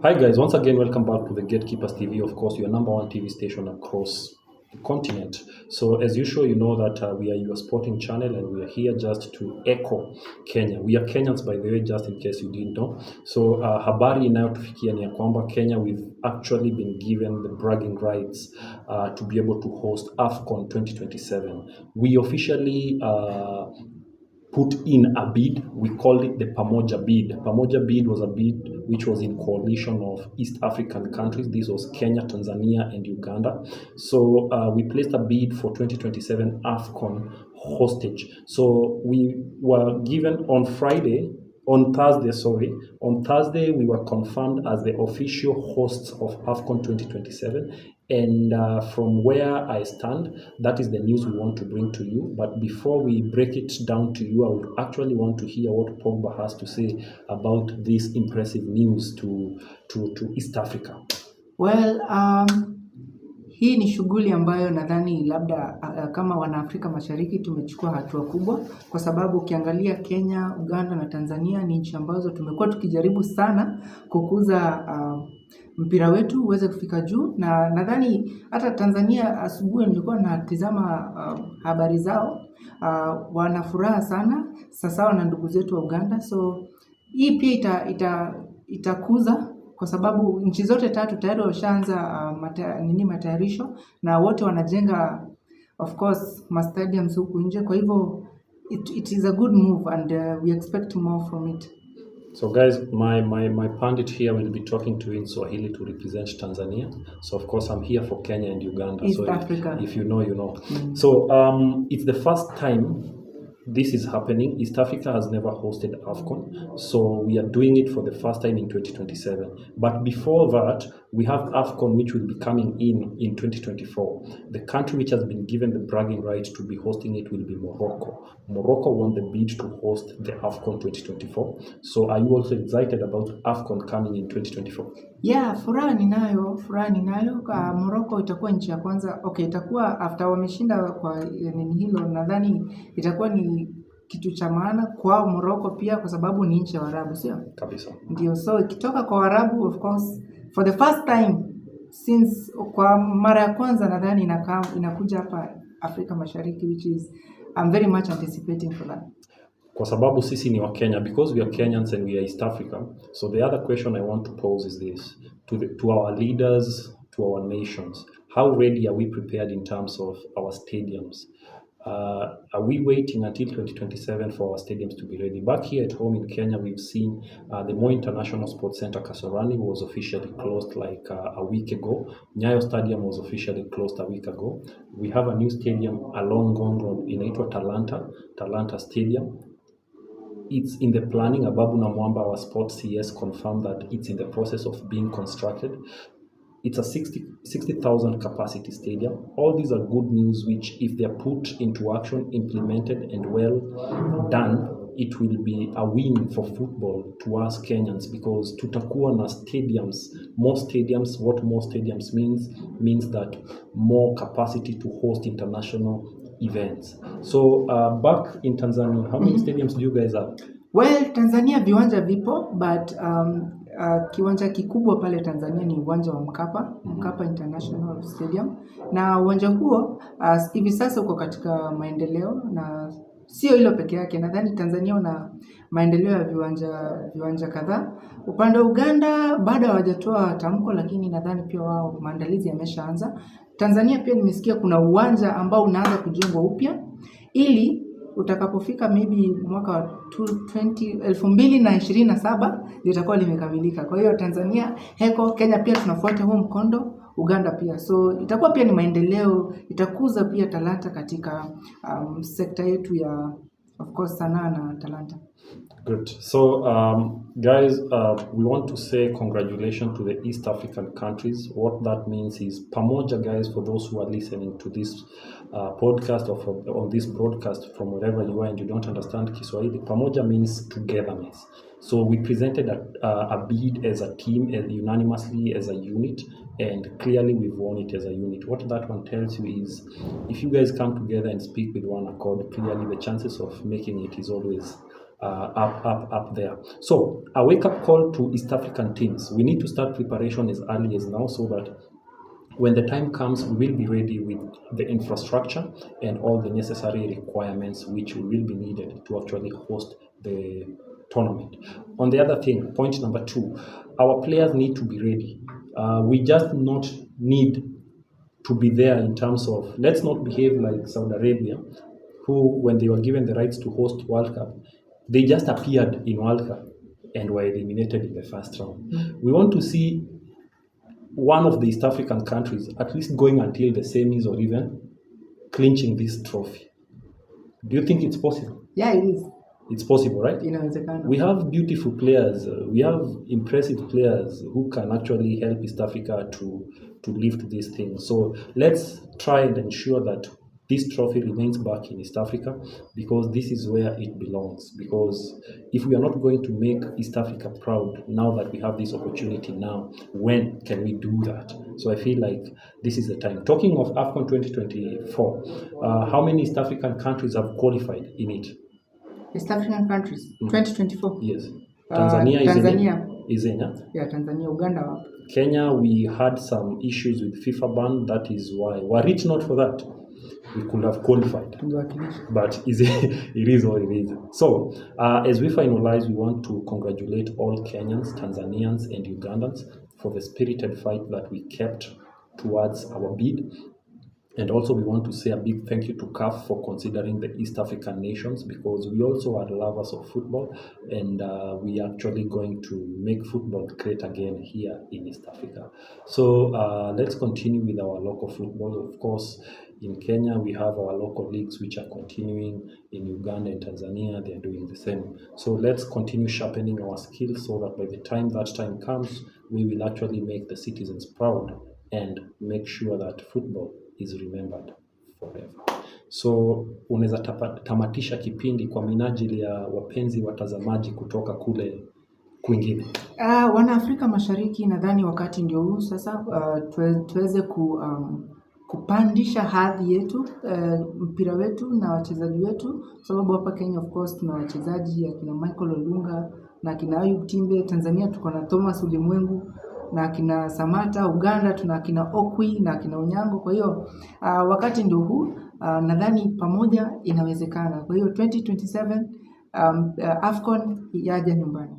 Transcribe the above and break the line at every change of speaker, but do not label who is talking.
Hi guys, once again welcome back to the Gatekeepers TV, of course your number one TV station across the continent. So as usual, you know that we are your sporting channel and we are here just to echo Kenya. We are Kenyans by the way, just in case you didn't know. So habari inayotufikia ni ya kwamba Kenya, we've actually been given the bragging rights to be able to host Afcon 2027. We officially put in a bid. We called it the Pamoja bid. Pamoja bid was a bid which was in coalition of East African countries. This was Kenya, Tanzania, and Uganda. So we placed a bid for 2027 Afcon hostage. So we were given on Thursday, we were confirmed as the official hosts of Afcon 2027. And from where I stand, that is the news we want to bring to you. But before we break it down to you, I would actually want to hear what Pogba has to say about this impressive news to East Africa.
Well, hii ni shughuli ambayo nadhani labda kama wanaafrika Mashariki tumechukua hatua kubwa, kwa sababu ukiangalia Kenya, Uganda na Tanzania ni nchi ambazo tumekuwa tukijaribu sana kukuza mpira wetu uweze kufika juu, na nadhani hata Tanzania asubuhi nilikuwa natizama habari zao, wana furaha sana sasa na ndugu zetu wa Uganda. So hii pia itakuza, kwa sababu nchi zote tatu tayari washaanza matayarisho na wote wanajenga of course stadiums huku nje. Kwa hivyo it is a good move and we expect more from it.
So guys, my pundit here will be talking to you in Swahili to represent Tanzania. So of course I'm here for Kenya and Uganda.
East
so
Africa.
If you know, you know. So it's the first time this is happening. East Africa has never hosted Afcon, so we are doing it for the first time in 2027. But before that, we have Afcon, which will be coming in 2024. The country which has been given the bragging right to be hosting it will be Morocco. Morocco won the bid to host the Afcon 2024. So are you also excited about Afcon coming in 2024?
Yeah, furaha ninayo. Morocco itakuwa nchi ya kwanza. Okay, itakuwa after wameshinda kwa nini hilo, nadhani itakuwa ni kitu cha maana kwa Morocco pia, kwa sababu ni nchi ya Waarabu, sio?
Kabisa.
Ndio, so ikitoka kwa Waarabu, of course for the first time since, kwa mara ya kwanza nadhani inakuja hapa Afrika Mashariki, which is I'm very much anticipating for that.
Kwa sababu sisi ni wa Kenya, because we are Kenyans and we are East Africa. So the other question I want to pose is this to our leaders, to our nations. How ready are we prepared in terms of our stadiums? Are we waiting until 2027 for our stadiums to be ready? Back here at home in Kenya, we've seen the Moi International Sports Center Kasarani was officially closed like a week ago. Nyayo Stadium was officially closed a week ago. We have a new stadium along Ngong Road in Talanta Stadium. It's in the planning. Ababu Namwamba, our sports CS, confirmed that it's in the process of being constructed. It's a 60,000 capacity stadium. All these are good news, which if they're put into action, implemented and well done, it will be a win for football to us Kenyans, because tutakuwa na stadiums, more stadiums. What more stadiums means that more capacity to host international events. So back in Tanzania, how many stadiums do you guys have?
Well, Tanzania viwanja vipo, but kiwanja kikubwa pale Tanzania ni uwanja wa Mkapa International Stadium, na uwanja huo hivi sasa uko katika maendeleo, na sio hilo peke yake. Nadhani Tanzania una maendeleo ya viwanja kadhaa. Upande wa Uganda bado hawajatoa tamko, lakini nadhani pia wao maandalizi yameshaanza. Tanzania pia nimesikia kuna uwanja ambao unaanza kujengwa upya, ili utakapofika maybe mwaka wa 2027 litakuwa limekamilika. Kwa hiyo Tanzania heko, Kenya pia tunafuata huo mkondo, Uganda pia. So itakuwa pia ni maendeleo, itakuza pia talanta katika sekta yetu ya of course sanaa na talanta.
Good. So, guys, we want to say congratulations to the East African countries. What that means is Pamoja, guys, for those who are listening to this podcast or on this broadcast from wherever you are and you don't understand Kiswahili, Pamoja means togetherness. So we presented a bid as a team, unanimously as a unit, and clearly we've won it as a unit. What that one tells you is, if you guys come together and speak with one accord, clearly the chances of making it is always up there. So a wake-up call to East African teams. We need to start preparation as early as now so that when the time comes, we will be ready with the infrastructure and all the necessary requirements which will be needed to actually host the tournament. On the other thing, point number 2, our players need to be ready. We just not need to be there in terms of, let's not behave like Saudi Arabia, who, when they were given the rights to host World Cup, they just appeared in World Cup and were eliminated in the first round. We want to see one of the East African countries at least going until the semis or even clinching this trophy. Do you think it's possible?
Yeah, it is.
It's possible, right? We have beautiful players. We have impressive players who can actually help East Africa to lift this thing. So let's try and ensure that this trophy remains back in East Africa, because this is where it belongs. Because if we are not going to make East Africa proud now that we have this opportunity now, when can we do that? So I feel like this is the time. Talking of Afcon 2024, how many East African countries have qualified in it?
East African countries, 2024?
Yes.
Tanzania
is in.
Yeah, Tanzania. Uganda.
Kenya, we had some issues with FIFA ban. That is why, were it not for that, we could have qualified. But it is what it is. So, as we finalize, we want to congratulate all Kenyans, Tanzanians, and Ugandans for the spirited fight that we kept towards our bid. And also we want to say a big thank you to CAF for considering the East African nations, because we also are lovers of football, and we are actually going to make football great again here in East Africa. So let's continue with our local football. Of course, in Kenya, we have our local leagues which are continuing. In Uganda and Tanzania, they are doing the same. So let's continue sharpening our skills so that by the time that time comes, we will actually make the citizens proud and make sure that football is remembered forever. So unaweza tamatisha kipindi kwa minajili ya wapenzi watazamaji kutoka kule kwingine.
Wana-Afrika Mashariki, nadhani wakati ndio huu sasa tuweze kupandisha hadhi yetu, mpira wetu na wachezaji wetu, sababu hapa Kenya of course tuna wachezaji akina Michael Olunga na akina Ayub Timbe. Tanzania tuko na Thomas Ulimwengu na akina Samata. Uganda tuna akina Okwi na akina Onyango. Kwa hiyo wakati ndio huu, nadhani pamoja inawezekana. Kwa hiyo 2027 Afcon yaja nyumbani.